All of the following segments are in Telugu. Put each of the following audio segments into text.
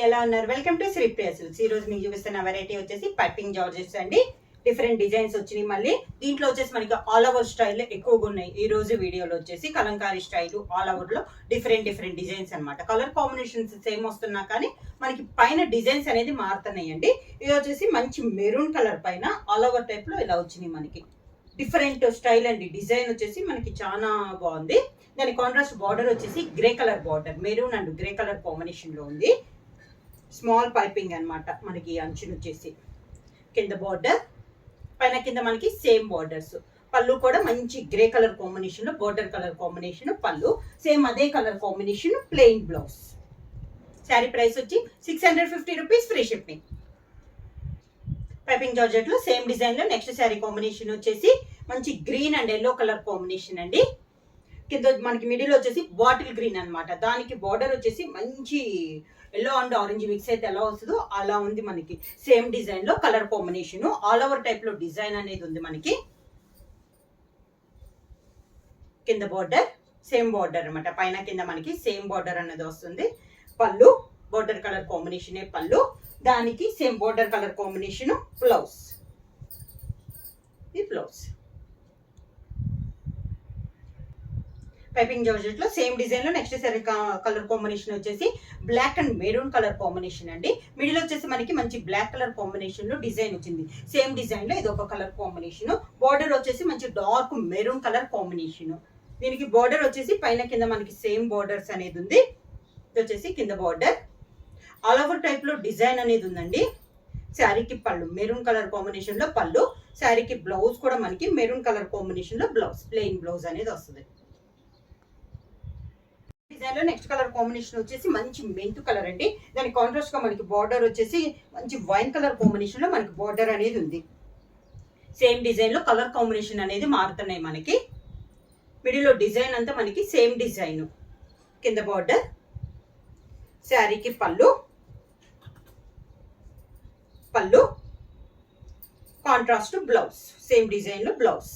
ఎలా ఉన్నారు? Welcome to Sri Priya Silks. ఈ రోజు మీకు చూపిస్తున్న వెరైటీ వచ్చేసి పైపింగ్ జార్జెస్ అండి. డిఫరెంట్ డిజైన్స్ వచ్చినాయి. మళ్ళీ దీంట్లో వచ్చేసి మనకి ఆల్ ఓవర్ స్టైల్ ఎక్కువగా ఉన్నాయి. ఈ రోజు వీడియోలో వచ్చేసి కలంకారీ స్టైల్ ఆల్ ఓవర్ లో డిఫరెంట్ డిజైన్స్ అన్నమాట. కలర్ కాంబినేషన్స్ సేమ్ వస్తున్నా కానీ మనకి పైన డిజైన్స్ అనేది మారుతున్నాయండి. ఇది వచ్చేసి మంచి మెరూన్ కలర్ పైన ఆల్ ఓవర్ టైప్ లో ఇలా వచ్చినాయి. మనకి డిఫరెంట్ స్టైల్ అండి. డిజైన్ వచ్చేసి మనకి చాలా బాగుంది. దాని కాంట్రాస్ట్ బార్డర్ వచ్చేసి grey colour border, maroon and grey colour combination లో ఉంది. స్మాల్ పైపింగ్ అన్నమాట. మనకి అంచులు వచ్చేసి కింద బార్డర్, పైన కింద మనకి సేమ్ బార్డర్స్. పళ్ళు కూడా మంచి గ్రే కలర్ కాంబినేషన్ లో బార్డర్ కలర్ కాంబినేషన్ పళ్ళు, సేమ్ అదే colour combination plain blouse. Sari price వచ్చి 650 rupees, free shipping. Piping georgette లో సేమ్ డిజైన్ లో నెక్స్ట్ శారీ కాంబినేషన్ వచ్చేసి మంచి green and yellow colour combination అండి. కింద మనకి మిడిల్ వచ్చేసి బాటిల్ గ్రీన్ అన్నమాట. దానికి బార్డర్ వచ్చేసి మంచి ఎల్లో అండ్ ఆరెంజ్ మిక్స్ అయితే ఎలా వస్తుందో అలా ఉంది. మనకి సేమ్ డిజైన్ లో colour combination all over type లో డిజైన్ అనేది ఉంది. మనకి కింద బార్డర్ సేమ్ బార్డర్ అన్నమాట. పైన కింద మనకి సేమ్ బార్డర్ అనేది వస్తుంది. పళ్ళు బార్డర్ కలర్ కాంబినేషన్ పళ్ళు, దానికి same border colour combination blouse. ఈ బ్లౌజ్ పైపింగ్ జార్జెట్ లో సేమ్ డిజైన్ లో నెక్స్ట్ సారీ కలర్ కాంబినేషన్ వచ్చేసి black and maroon colour combination అండి. మిడిల్ వచ్చేసి మనకి మంచి బ్లాక్ కలర్ కాంబినేషన్ లో డిజైన్ వచ్చింది. సేమ్ డిజైన్ లో ఇది ఒక కలర్ కాంబినేషన్. బార్డర్ వచ్చేసి మంచి డార్క్ మెరూన్ కలర్ కాంబినేషన్. దీనికి బార్డర్ వచ్చేసి పైన కింద మనకి సేమ్ బార్డర్స్ అనేది ఉంది. ఇది వచ్చేసి కింద బార్డర్ ఆల్ ఓవర్ టైప్ లో డిజైన్ అనేది ఉందండి. శారీకి పళ్ళు మెరూన్ కలర్ కాంబినేషన్ లో పళ్ళు, శారీకి బ్లౌజ్ కూడా మనకి మెరూన్ కలర్ కాంబినేషన్ లో బ్లౌజ్, ప్లెయిన్ బ్లౌజ్ అనేది వస్తుంది. డిజైన్ లో నెక్స్ట్ కలర్ కాంబినేషన్ వచ్చేసి మంచి మెంతు కలర్ అండి. దాని కాంట్రాస్ట్ గా మనకి బార్డర్ వచ్చేసి మంచి వైన్ కలర్ కాంబినేషన్ లో మనకి బార్డర్ అనేది ఉంది. సేమ్ డిజైన్ లో కలర్ కాంబినేషన్ అనేది మారుతున్నాయి. మనకి మిడిల్ లో డిజైన్ అంతా మనకి సేమ్ డిజైన్. కింద బార్డర్, శారీకి పళ్ళు పళ్ళు కాంట్రాస్ట్ బ్లౌజ్, సేమ్ డిజైన్ లో బ్లౌజ్.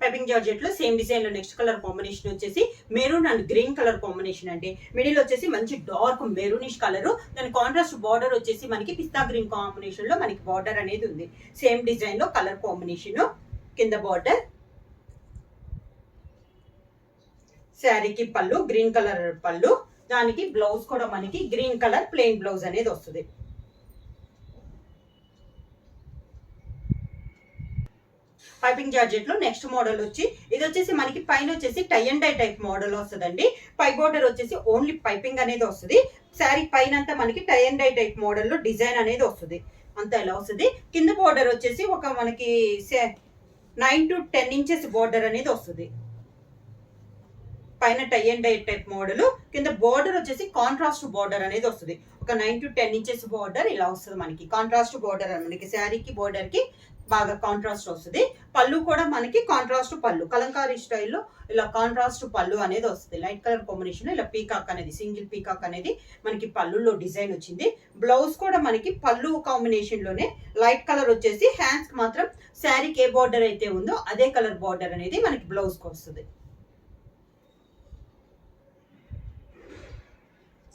పైపింగ్ జార్జెట్ లో సేమ్ డిజైన్ లో నెక్స్ట్ కలర్ కాంబినేషన్ వచ్చేసి maroon and green colour combination అండి. మిడిల్ వచ్చేసి మంచి డార్క్ మెరూనిష్ కలర్, దాని కాంట్రాస్ట్ బార్డర్ వచ్చేసి మనకి పిస్తా గ్రీన్ కాంబినేషన్ లో మనకి బార్డర్ అనేది ఉంది. సేమ్ డిజైన్ లో కలర్ కాంబినేషన్. కింద బార్డర్, శారీకి పళ్ళు గ్రీన్ కలర్ పళ్ళు, దానికి బ్లౌజ్ కూడా మనకి గ్రీన్ కలర్ ప్లెయిన్ బ్లౌజ్ అనేది వస్తుంది. పైపింగ్ జార్జెట్ లో నెక్స్ట్ మోడల్ వచ్చి ఇది వచ్చేసి మనకి పైన వచ్చేసి tie and dye type model వస్తుందండి. పై బోర్డర్ వచ్చేసి ఓన్లీ పైపింగ్ అనేది వస్తుంది. శారీ పైన అంతా మనకి tie and dye type model లో డిజైన్ అనేది వస్తుంది. అంతా ఎలా వస్తుంది. కింద బోర్డర్ వచ్చేసి ఒక మనకి 9 to 10 ఇంచెస్ బోర్డర్ అనేది వస్తుంది. పైన tie and dye type model, కింద బోర్డర్ వచ్చేసి కాంట్రాస్ట్ బోర్డర్ అనేది వస్తుంది. ఒక 9 to 10 ఇంచెస్ బోర్డర్ ఇలా వస్తుంది. మనకి కాంట్రాస్ట్ బోర్డర్ మనకి శారీకి బోర్డర్ కి బాగా కాంట్రాస్ట్ వస్తుంది. పళ్ళు కూడా మనకి కాంట్రాస్ట్ పళ్ళు, కలంకారీ స్టైల్లో ఇలా కాంట్రాస్ట్ పళ్ళు అనేది వస్తుంది. లైట్ కలర్ కాంబినేషన్ ఇలా పీకాక్ అనేది సింగిల్ పీకాక్ అనేది మనకి పళ్ళులో డిజైన్ వచ్చింది. బ్లౌజ్ కూడా మనకి పళ్ళు కాంబినేషన్ లోనే లైట్ కలర్ వచ్చేసి హ్యాండ్స్ మాత్రం శారీకి ఏ బార్డర్ అయితే ఉందో అదే కలర్ బార్డర్ అనేది మనకి బ్లౌజ్ కి వస్తుంది.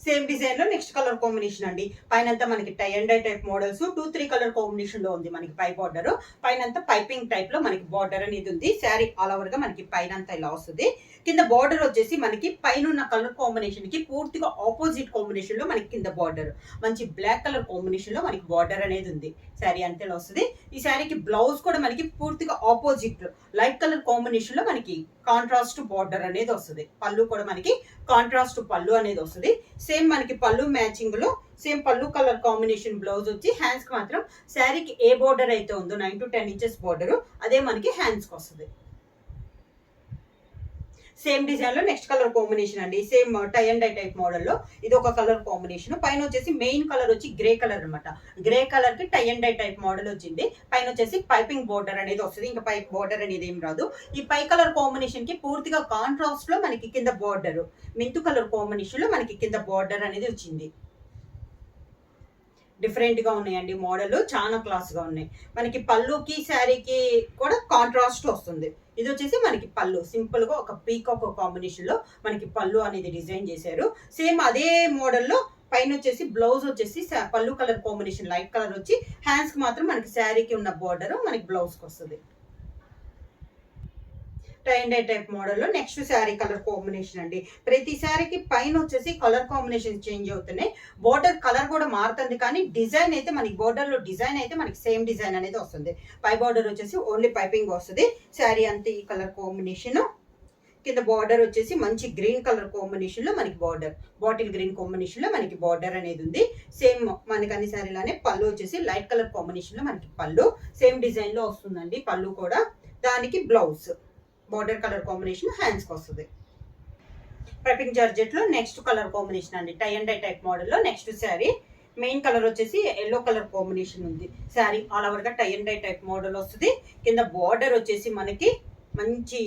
సేమ్ డిజైన్ లో నెక్స్ట్ కలర్ కాంబినేషన్ అండి. పైన మనకి tie and dye type models 2-3 colour combination లో ఉంది. మనకి పై బార్డర్ పైన పైపింగ్ టైప్ లో మనకి బార్డర్ అనేది ఉంది. శారీ ఆల్ ఓవర్ గా మనకి పైన ఇలా వస్తుంది. కింద బార్డర్ వచ్చేసి మనకి పైన ఉన్న కలర్ కాంబినేషన్ కి పూర్తిగా ఆపోజిట్ కాంబినేషన్ లో మనకి కింద బార్డర్ మంచి బ్లాక్ కలర్ కాంబినేషన్ లో మనకి బార్డర్ అనేది ఉంది. శారీ అంతేలా వస్తుంది. ఈ శారీకి బ్లౌజ్ కూడా మనకి పూర్తిగా ఆపోజిట్ లైట్ కలర్ కాంబినేషన్ లో మనకి కాంట్రాస్ట్ బార్డర్ అనేది వస్తుంది. పళ్ళు కూడా మనకి కాంట్రాస్ట్ పళ్ళు అనేది వస్తుంది. సేమ్ మనకి పళ్ళు మ్యాచింగ్ లో సేమ్ పళ్ళు కలర్ కాంబినేషన్ బ్లౌజ్ వచ్చి హ్యాండ్స్ కి మాత్రం శారీకి ఏ బోర్డర్ అయితే ఉందో 9 to 10 ఇంచెస్ బోర్డర్ అదే మనకి హ్యాండ్స్ కి వస్తుంది. సేమ్ డిజైన్ లో నెక్స్ట్ కలర్ కాంబినేషన్ అండి. Same tie and dye type model లో ఇది ఒక కలర్ కాంబినేషన్. పైన వచ్చేసి మెయిన్ కలర్ వచ్చి గ్రే కలర్ అనమాట. గ్రే కలర్ కి tie and dye type model వచ్చింది. పైన వచ్చేసి పైపింగ్ బోర్డర్ అనేది వస్తుంది. ఇంకా పై బోర్డర్ అనేది ఏం రాదు. ఈ పై కలర్ కాంబినేషన్ కి పూర్తిగా కాంట్రాస్ట్ లో మనకి కింద బోర్డర్ మెంతు కలర్ కాంబినేషన్ లో మనకి కింద బోర్డర్ అనేది వచ్చింది. డిఫరెంట్ గా ఉన్నాయండి. మోడల్ చాలా క్లాస్ గా ఉన్నాయి. మనకి పళ్ళుకి శారీకి కూడా కాంట్రాస్ట్ వస్తుంది. ఇది వచ్చేసి మనకి పళ్ళు సింపుల్ గా ఒక పీకాక్ కాంబినేషన్ లో మనకి పళ్ళు అనేది డిజైన్ చేశారు. సేమ్ అదే మోడల్లో పైన వచ్చేసి బ్లౌజ్ వచ్చేసి పళ్ళు కలర్ కాంబినేషన్ లైట్ కలర్ వచ్చి హ్యాండ్స్ కి మాత్రం మనకి శారీకి ఉన్న బార్డర్ మనకి బ్లౌజ్ కి వస్తుంది. టై అండ్ డై టైప్ మోడల్లో నెక్స్ట్ శారీ కలర్ కాంబినేషన్ అండి. ప్రతి శారీకి పైన వచ్చేసి కలర్ కాంబినేషన్ చేంజ్ అవుతున్నాయి. బోర్డర్ కలర్ కూడా మారుతుంది, కానీ డిజైన్ అయితే మనకి బోర్డర్ లో డిజైన్ అయితే మనకి సేమ్ డిజైన్ అనేది వస్తుంది. పై బార్డర్ వచ్చేసి ఓన్లీ పైపింగ్ వస్తుంది. శారీ అంతే ఈ కలర్ కాంబినేషన్. కింద బార్డర్ వచ్చేసి మంచి గ్రీన్ కలర్ కాంబినేషన్ లో మనకి బార్డర్, బాటిల్ గ్రీన్ కాంబినేషన్ లో మనకి బార్డర్ అనేది ఉంది. సేమ్ మనకి అన్ని శారీలానే పళ్ళు వచ్చేసి లైట్ కలర్ కాంబినేషన్ లో మనకి పళ్ళు సేమ్ డిజైన్ లో వస్తుందండి. పళ్ళు కూడా దానికి blouse border colour combination hands కి వస్తుంది. పైపింగ్ జార్జెట్ లో నెక్స్ట్ కలర్ కాంబినేషన్ అండి. Tie and dye type model లో నెక్స్ట్ శారీ మెయిన్ కలర్ వచ్చేసి ఎల్లో కలర్ కాంబినేషన్ ఉంది. శారీ ఆల్ ఓవర్ గా tie and dye type model వస్తుంది. కింద బార్డర్ వచ్చేసి మనకి మంచి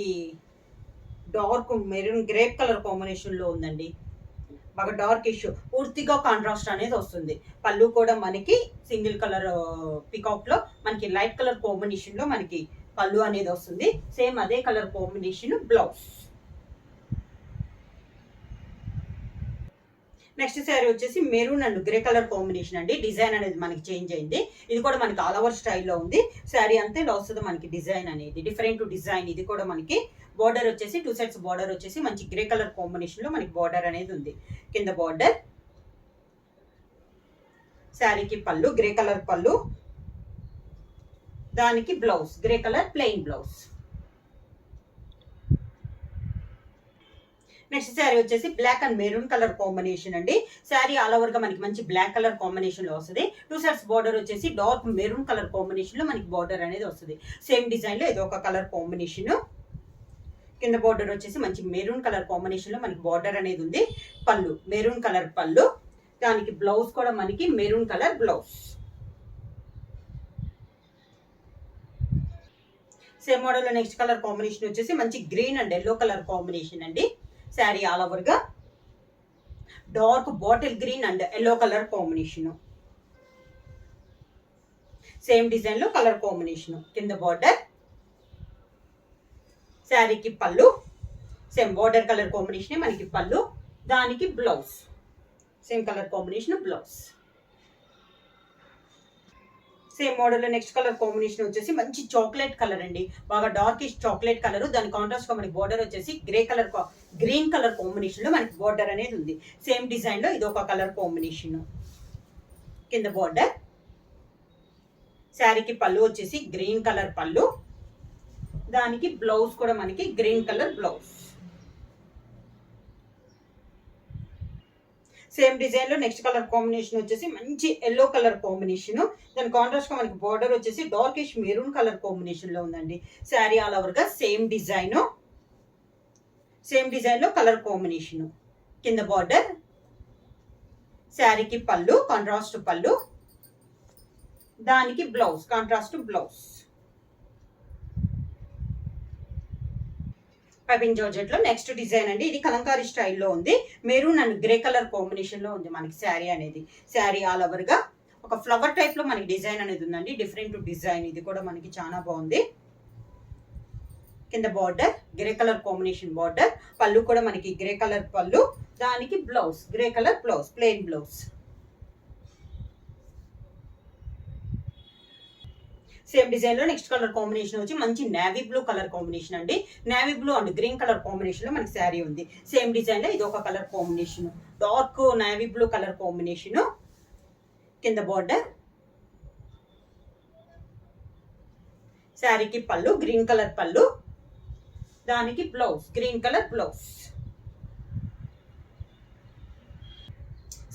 dark maroon grape colour combination లో ఉందండి. బాగా డార్క్ ఇష్యూ పూర్తిగా కాంట్రాస్ట్ అనేది వస్తుంది. పళ్ళు కూడా మనకి సింగిల్ కలర్ పికాక్ లో మనకి లైట్ కలర్ కాంబినేషన్ లో మనకి పళ్ళు అనేది వస్తుంది. సేమ్ అదే colour combination blouse. Next sari వచ్చేసి maroon and grey colour combination అండి. డిజైన్ అనేది మనకి చేంజ్ అయింది. ఇది కూడా మనకి ఆల్ ఓవర్ స్టైల్లో ఉంది. శారీ అంతే ఇలా వస్తుంది మనకి డిజైన్ అనేది డిఫరెంట్ డిజైన్. ఇది కూడా మనకి బార్డర్ వచ్చేసి 2 సైడ్స్ బార్డర్ వచ్చేసి మంచి గ్రే కలర్ కాంబినేషన్ లో మనకి బార్డర్ అనేది ఉంది. కింద బార్డర్, శారీకి పళ్ళు గ్రే కలర్ పళ్ళు, దానికి blouse grey colour plain blouse. Next sari వచ్చేసి black and maroon colour combination అండి. శారీ ఆల్ ఓవర్ గా మనకి మంచి బ్లాక్ కలర్ కాంబినేషన్ లో వస్తుంది. 2 సైడ్స్ బార్డర్ వచ్చేసి డార్క్ మెరూన్ కలర్ కాంబినేషన్ లో మనకి బార్డర్ అనేది వస్తుంది. సేమ్ డిజైన్ లో ఏదో ఒక కలర్ కాంబినేషన్. కింద బార్డర్ వచ్చేసి మంచి మెరూన్ కలర్ కాంబినేషన్ లో మనకి బార్డర్ అనేది ఉంది. పళ్ళు మెరూన్ కలర్ పళ్ళు, దానికి బ్లౌజ్ కూడా మనకి maroon colour blouse. Same model లో నెక్స్ట్ కలర్ కాంబినేషన్ వచ్చేసి మంచి green and yellow colour combination అండి. శారీ ఆల్ ఓవర్ గా dark bottle green and yellow colour combination. Same design లో కలర్ కాంబినేషన్. కింద బార్డర్, శారీకి పళ్ళు సేమ్ బార్డర్ కలర్ కాంబినేషన్ మనకి పళ్ళు, దానికి blouse same colour combination blouse. Same model లో నెక్స్ట్ కలర్ కాంబినేషన్ వచ్చేసి మంచి చాక్లెట్ కలర్ అండి. బాగా డార్కిష్ చాక్లెట్ కలర్. దాని కాంట్రాస్ట్ గా మనకి బార్డర్ వచ్చేసి గ్రీన్ కలర్ కాంబినేషన్ లో మనకి బార్డర్ అనేది ఉంది. సేమ్ డిజైన్ లో ఇది ఒక కలర్ కాంబినేషన్. కింద బార్డర్, శారీకి పళ్ళు వచ్చేసి గ్రీన్ కలర్ పళ్ళు, దానికి బ్లౌజ్ కూడా మనకి green colour blouse. Same design లో నెక్స్ట్ కలర్ కాంబినేషన్ వచ్చేసి మంచి ఎల్లో కలర్ కాంబినేషన్. దాని కాంట్రాస్ట్ గా మనకి బార్డర్ వచ్చేసి డార్కిష్ మెరూన్ కలర్ కాంబినేషన్ లో ఉందండి. శారీ ఆల్ ఓవర్ గా సేమ్ డిజైన్ లో కలర్ కాంబినేషన్. కింద బార్డర్, శారీకి పళ్ళు కాంట్రాస్ట్ పళ్ళు, దానికి blouse contrast blouse. Piping georgette లో నెక్స్ట్ డిజైన్ అండి. ఇది కలంకారీ స్టైల్లో ఉంది. Maroon and grey colour combination లో ఉంది మనకి శారీ అనేది. శారీ ఆల్ ఓవర్ గా ఒక ఫ్లవర్ టైప్ లో మనకి డిజైన్ అనేది ఉందండి. Different design. ఇది కూడా మనకి చాలా బాగుంది. కింద border grey colour combination border, పళ్ళు కూడా మనకి గ్రే కలర్ పళ్ళు, దానికి blouse grey colour blouse plain blouse. Same design లో నెక్స్ట్ కలర్ కాంబినేషన్ వచ్చి మంచి నేవీ బ్లూ కలర్ కాంబినేషన్ అండి. Navy blue and green colour combination లో మనకి శారీ ఉంది. సేమ్ డిజైన్ లో ఇది ఒక colour combination dark navy blue colour combination. కింద బార్డర్, శారీకి పళ్ళు గ్రీన్ కలర్ పళ్ళు, దానికి blouse green colour blouse.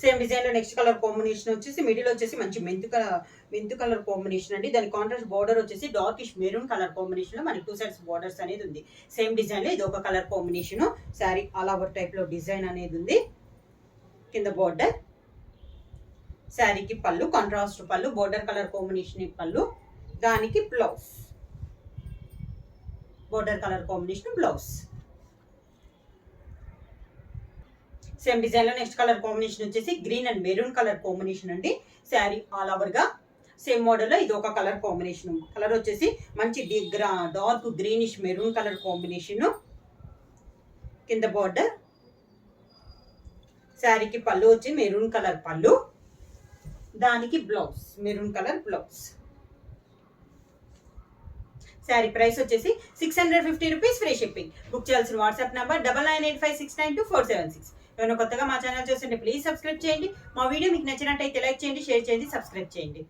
Same design లో నెక్స్ట్ కలర్ కాంబినేషన్ వచ్చేసి మిడిల్ వచ్చేసి మంచి మెంతు కలర్ కాంబినేషన్ అండి. దాని కాంట్రాస్ట్ బార్డర్ వచ్చేసి డార్కిష్ మెరూన్ కలర్ కాంబినేషన్ లో మనకి 2 సైడ్స్ బార్డర్స్ అనేది ఉంది. సేమ్ డిజైన్ లో ఇది ఒక colour combination. Sari all over type లో డిజైన్ అనేది ఉంది. కింద బార్డర్, శారీకి పళ్ళు కాంట్రాస్ట్ పళ్ళు, బార్డర్ కలర్ కాంబినేషన్ పళ్ళు, దానికి blouse border colour combination blouse. Same design లో నెక్స్ట్ కలర్ కాంబినేషన్ వచ్చేసి green and maroon colour combination అండి. శారీ ఆల్ ఓవర్ గా సేమ్ మోడల్ లో ఇది ఒక కలర్ కాంబినేషన్. కలర్ వచ్చేసి మంచి dark greenish maroon colour combination. కింద బార్డర్, శారీకి పళ్ళు వచ్చి మెరూన్ కలర్ పళ్ళు, దానికి blouse maroon colour blouse. Sari price వచ్చేసి 650 రూపీస్, ఫ్రీ షిప్పింగ్. బుక్ చేయాల్సిన వాట్సాప్ నంబర్ 9985692476. ఎవరైనా కొత్తగా మా ఛానల్ చూస్తుంటే ప్లీజ్ సబ్స్క్రైబ్ చేయండి. మా వీడియో మీకు నచ్చినట్టయితే లైక్ చేయండి, షేర్ చేయండి, సబ్స్క్రైబ్ చేయండి.